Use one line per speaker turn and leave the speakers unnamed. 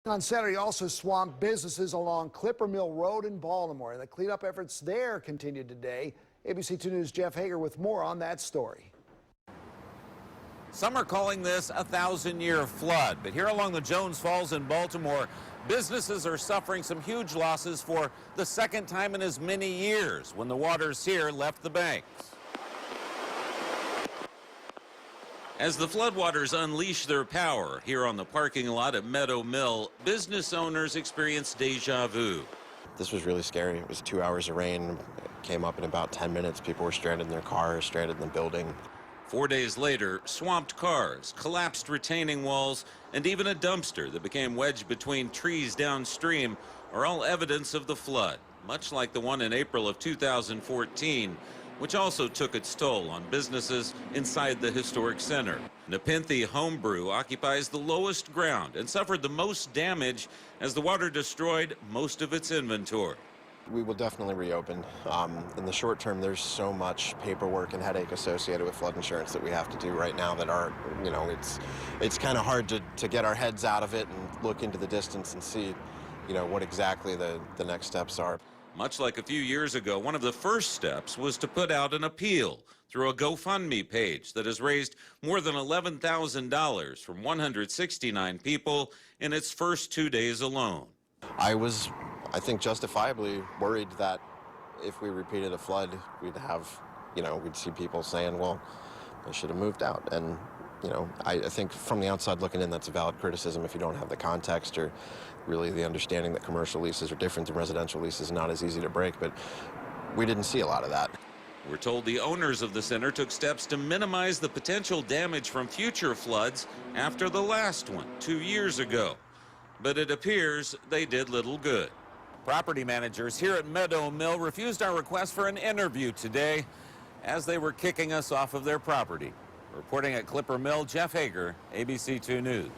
On Saturday, also swamped businesses along Clipper Mill Road in Baltimore. The cleanup efforts there continued today. ABC 2 News' Jeff Hager with more on that story.
Some are calling this a 1,000-year flood, but here along the Jones Falls in Baltimore, businesses are suffering some huge losses for the second time in as many years when the waters here left the banks. As the floodwaters unleash their power here on the parking lot at Meadow Mill, business owners experience deja vu.
This was really scary. It was 2 hours of rain. It came up in about 10 minutes. People were stranded in their cars, stranded in the building.
4 days later, swamped cars, collapsed retaining walls, and even a dumpster that became wedged between trees downstream are all evidence of the flood, much like the one in April of 2014, which also took its toll on businesses inside the historic center. Nepenthe Homebrew occupies the lowest ground and suffered the most damage as the water destroyed most of its inventory.
We will definitely reopen. In the short term, there's so much paperwork and headache associated with flood insurance that we have to do right now that are, it's kind of hard to get our heads out of it and look into the distance and see, what exactly the next steps are.
Much like a few years ago, one of the first steps was to put out an appeal through a GoFundMe page that has raised more than $11,000 from 169 people in its first 2 days alone.
I think justifiably worried that if we repeated a flood, we'd see people saying, well, they should have moved out. And, I think from the outside looking in, that's a valid criticism if you don't have the context or really the understanding that commercial leases are different than residential leases, not as easy to break. But we didn't see a lot of that.
We're told the owners of the center took steps to minimize the potential damage from future floods after the last one 2 years ago. But it appears they did little good. Property managers here at Meadow Mill refused our request for an interview today as they were kicking us off of their property. Reporting at Clipper Mill, Jeff Hager, ABC 2 News.